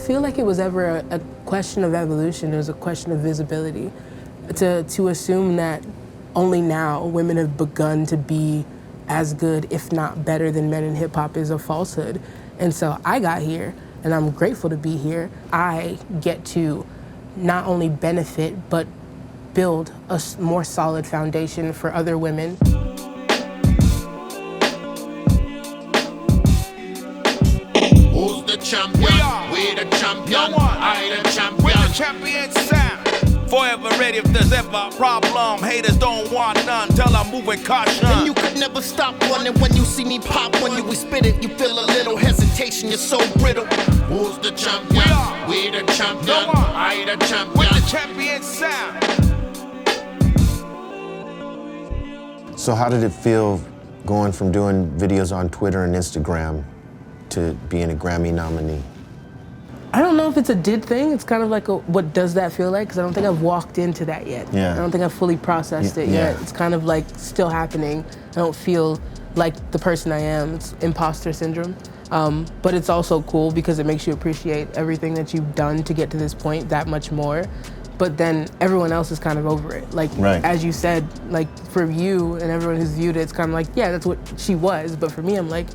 feel like it was ever a question of evolution. It was a question of visibility. To assume that only now women have begun to be as good, if not better than men in hip hop is a falsehood. And so I got here, and I'm grateful to be here. I get to not only benefit, but build a more solid foundation for other women. Who's the champion? We the champion. No one. I the champion. We're the champion sound. Forever ready if there's ever a problem. Haters don't want none till I'm moving caution. And you could never stop running when you see me pop. When we spit it, you feel a little hesitation. You're so brittle. Who's the champion? We the champion. No one. I the champion. We're the champion sound. So how did it feel going from doing videos on Twitter and Instagram to being a Grammy nominee? I don't know if it's a did thing. It's kind of like what does that feel like? Because I don't think I've walked into that yet. Yeah. I don't think I've fully processed it yet. It's kind of like still happening. I don't feel like the person I am. It's impostor syndrome. But it's also cool because it makes you appreciate everything that you've done to get to this point that much more. But then everyone else is kind of over it. Like, as you said, like for you and everyone who's viewed it, it's kind of like, yeah, that's what she was. But for me, I'm like,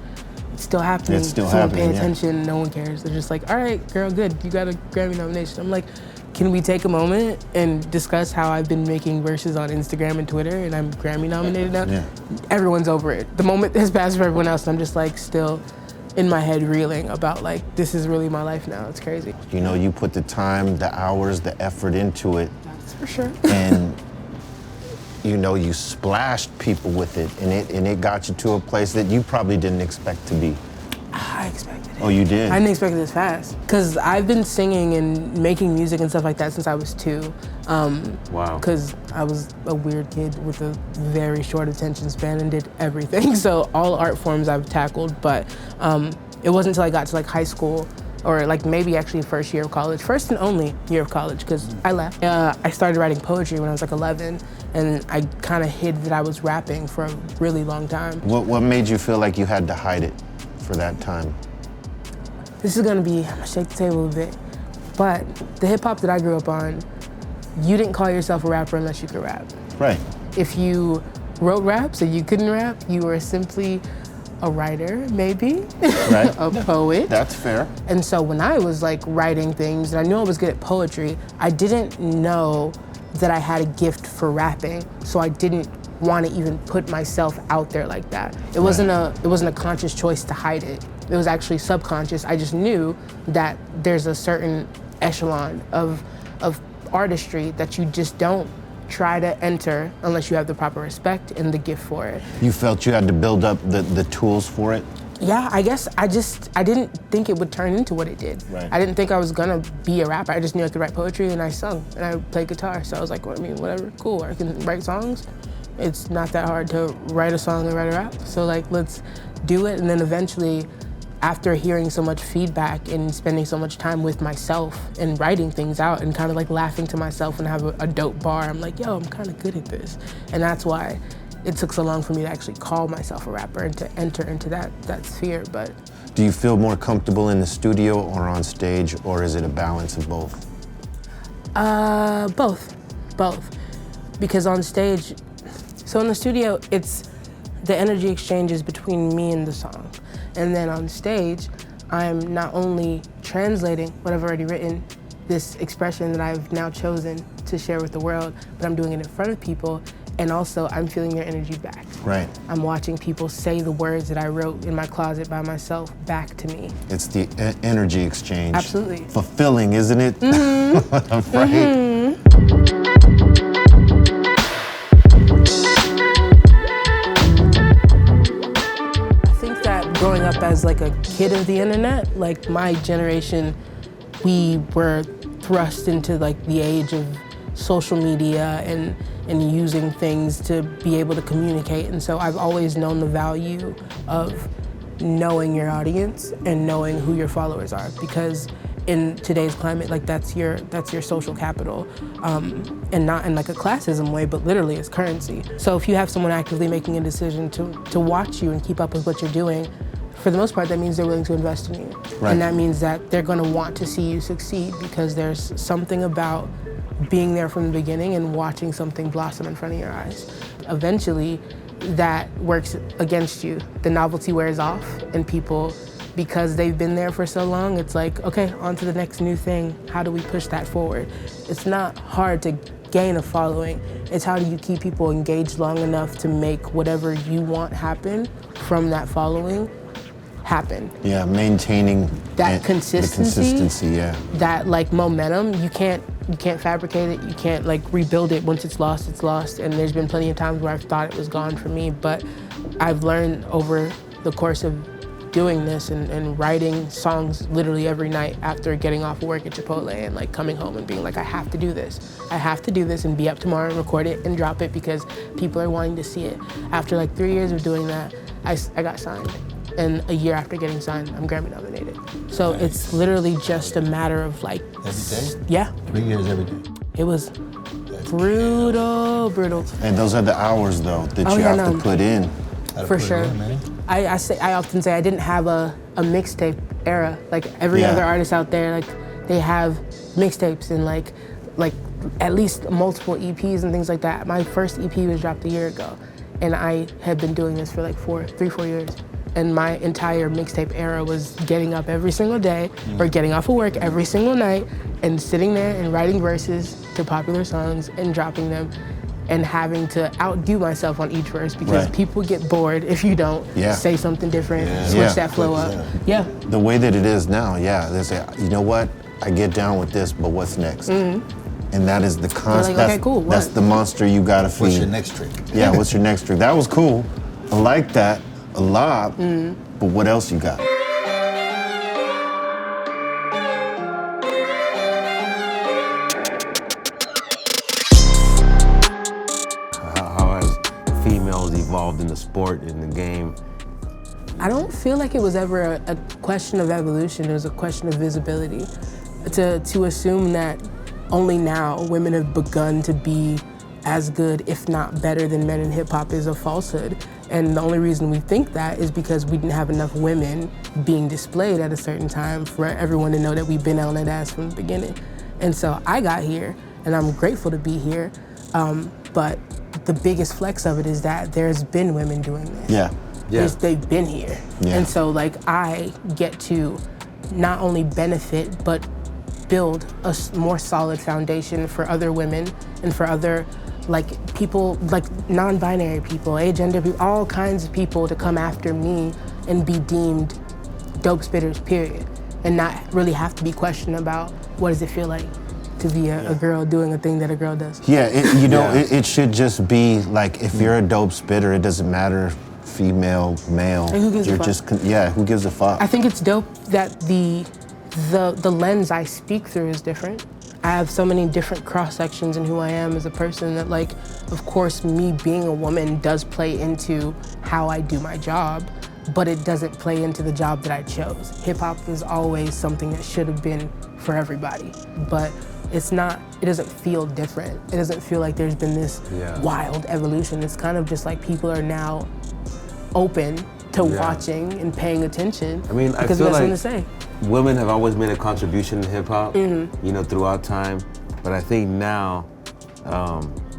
it's still happening. It's still Someone happening, pay attention, no one cares. They're just like, all right, girl, good, you got a Grammy nomination. I'm like, can we take a moment and discuss how I've been making verses on Instagram and Twitter and I'm Grammy nominated now? Yeah. Everyone's over it. The moment has passed for everyone else and I'm just like still in my head reeling about like, this is really my life now, it's crazy. You know, you put the time, the hours, the effort into it. That's for sure. And you know, you splashed people with it and it got you to a place that you probably didn't expect to be. I expected it. Oh, you did? I didn't expect it this fast. Because I've been singing and making music and stuff like that since I was 2. Wow. Because I was a weird kid with a very short attention span and did everything. So all art forms I've tackled, but it wasn't until I got to like high school or like maybe actually first year of college, first and only year of college, because I left. I started writing poetry when I was like 11, and I kind of hid that I was rapping for a really long time. What made you feel like you had to hide it for that time? This is gonna be, I'm gonna shake the table a bit, but the hip hop that I grew up on, you didn't call yourself a rapper unless you could rap. Right. If you wrote raps and you couldn't rap, you were simply a writer, maybe, Right. a poet. That's fair. And so when I was like writing things, and I knew I was good at poetry, I didn't know that I had a gift for rapping, so I didn't want to even put myself out there like that. It wasn't a conscious choice to hide it. It was actually subconscious. I just knew that there's a certain echelon of artistry that you just don't try to enter unless you have the proper respect and the gift for it. You felt you had to build up the tools for it? Yeah, I guess I didn't think it would turn into what it did. Right. I didn't think I was gonna be a rapper. I just knew I could write poetry and I sung and I played guitar. So I was like, well, I mean, whatever, cool. I can write songs. It's not that hard to write a song and write a rap. So like, let's do it. And then eventually, after hearing so much feedback and spending so much time with myself and writing things out and kind of like laughing to myself and have a dope bar, I'm like, yo, I'm kind of good at this. And that's why it took so long for me to actually call myself a rapper and to enter into that sphere. But do you feel more comfortable in the studio or on stage, or is it a balance of both? Both. Because on stage, so in the studio, it's the energy exchanges between me and the song. And then on stage, I'm not only translating what I've already written, this expression that I've now chosen to share with the world, but I'm doing it in front of people, and also I'm feeling their energy back. Right. I'm watching people say the words that I wrote in my closet by myself back to me. It's the energy exchange. Absolutely. Fulfilling, isn't it? Mm-hmm. Right. Mm-hmm. Growing up as like a kid of the internet, like my generation, we were thrust into like the age of social media and using things to be able to communicate. And so I've always known the value of knowing your audience and knowing who your followers are, because in today's climate, like that's your social capital, and not in like a classism way, but literally it's currency. So if you have someone actively making a decision to watch you and keep up with what you're doing, for the most part, that means they're willing to invest in you. Right. And that means that they're gonna want to see you succeed because there's something about being there from the beginning and watching something blossom in front of your eyes. Eventually, that works against you. The novelty wears off and people, because they've been there for so long, it's like, okay, on to the next new thing. How do we push that forward? It's not hard to gain a following. It's how do you keep people engaged long enough to make whatever you want happen from that following happen. Yeah, maintaining That consistency. The consistency, yeah. That like momentum, you can't fabricate it, you can't like rebuild it. Once it's lost, it's lost. And there's been plenty of times where I've thought it was gone for me, but I've learned over the course of doing this and writing songs literally every night after getting off of work at Chipotle and like coming home and being like, I have to do this. I have to do this and be up tomorrow and record it and drop it because people are wanting to see it. After like 3 years of doing that, I got signed. And a year after getting signed, I'm Grammy nominated. So Nice. It's literally just a matter of like, Every day? yeah, 3 years every day. it was That's brutal. And those are the hours though that Oh, you yeah, have to no. put in. Gotta For put it sure. in, man. I often say I didn't have a mixtape era. Like every Yeah. other artist out there, like they have mixtapes and like at least multiple EPs and things like that. My first EP was dropped a year ago, and I had been doing this for like 3-4 years. And my entire mixtape era was getting up every single day or getting off of work every single night and sitting there and writing verses to popular songs and dropping them and having to outdo myself on each verse because Right. people get bored if you don't Yeah. say something different, Yeah. switch Yeah. that flow up. Yeah. The way that it is now, yeah, they say, you know what? I get down with this, but what's next? And that is the constant. like, okay, cool, That's what? the monster you gotta feed. What's your next trick? Yeah, what's your next trick? That was cool. I like that a lot, but what else you got? How has females evolved in the sport, in the game? I don't feel like it was ever a question of evolution, it was a question of visibility. To assume that only now women have begun to be as good, if not better than men in hip hop is a falsehood. And the only reason we think that is because we didn't have enough women being displayed at a certain time for everyone to know that we've been on that ass from the beginning. And so I got here, and I'm grateful to be here, but the biggest flex of it is that there's been women doing this. Yeah. Yeah. They've been here. Yeah. And so like I get to not only benefit, but build a more solid foundation for other women and for other like people, like non-binary people, agender people, all kinds of people to come after me and be deemed dope spitters, period. And not really have to be questioned about what does it feel like to be a girl doing a thing that a girl does. Yeah, Yeah. it should just be like, if you're a dope spitter, it doesn't matter female, male. And who gives a you're fuck? just, yeah, who gives a fuck? I think it's dope that the lens I speak through is different. I have so many different cross sections in who I am as a person that like, of course, me being a woman does play into how I do my job, but it doesn't play into the job that I chose. Hip hop is always something that should have been for everybody, but it's not, it doesn't feel different. It doesn't feel like there's been this wild evolution. It's kind of just like people are now open to watching and paying attention I mean, I because feel we have like something to say. women have always made a contribution to hip hop, you know, throughout time. But I think now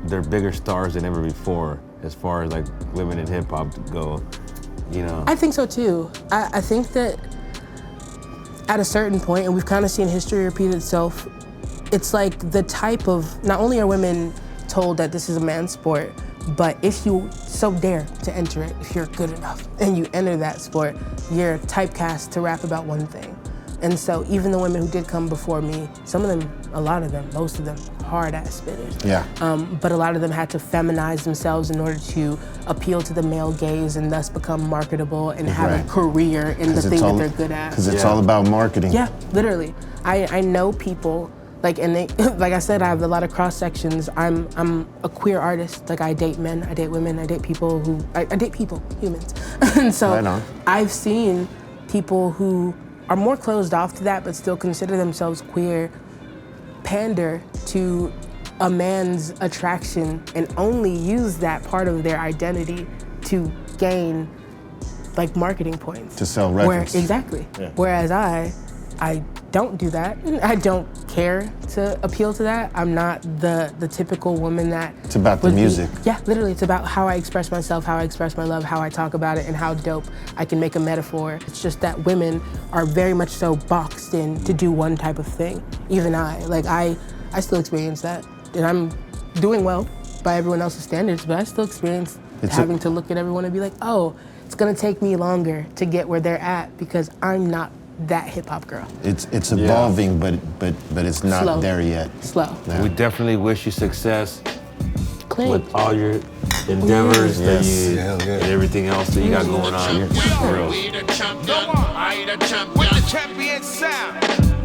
they're bigger stars than ever before, as far as like women in hip hop go. You know. I think so too. I think that at a certain point, and we've kind of seen history repeat itself, it's like the type of, not only are women told that this is a man's sport, but if you so dare to enter it, if you're good enough and you enter that sport, you're typecast to rap about one thing. And so even the women who did come before me, some of them, a lot of them, most of them, hard ass spitters. Yeah. But a lot of them had to feminize themselves in order to appeal to the male gaze and thus become marketable and have Right. a career in the thing that they're good at. Because it's all about marketing. Yeah, literally. I know people, like, and they, like I said, I have a lot of cross sections. I'm a queer artist. Like, I date men, I date women, I date people who, I date people, humans. And so Right on. I've seen people who are more closed off to that but still consider themselves queer pander to a man's attraction and only use that part of their identity to gain like marketing points. To sell records. Exactly. Yeah. Whereas I don't do that. I don't care to appeal to that. I'm not the typical woman that. It's about the would be- music. Yeah, literally, it's about how I express myself, how I express my love, how I talk about it, and how dope I can make a metaphor. It's just that women are very much so boxed in to do one type of thing. Even I still experience that, and I'm doing well by everyone else's standards, but I still experience having to look at everyone and be like, oh, it's gonna take me longer to get where they're at because I'm not that hip hop girl. It's evolving, but it's not Slow. there yet. Slow. Yeah. We definitely wish you success Click. with all your endeavors that Yes. you Yeah, yeah. and everything else that you got going on. For real. We the champion, I the champion. With the champion sound.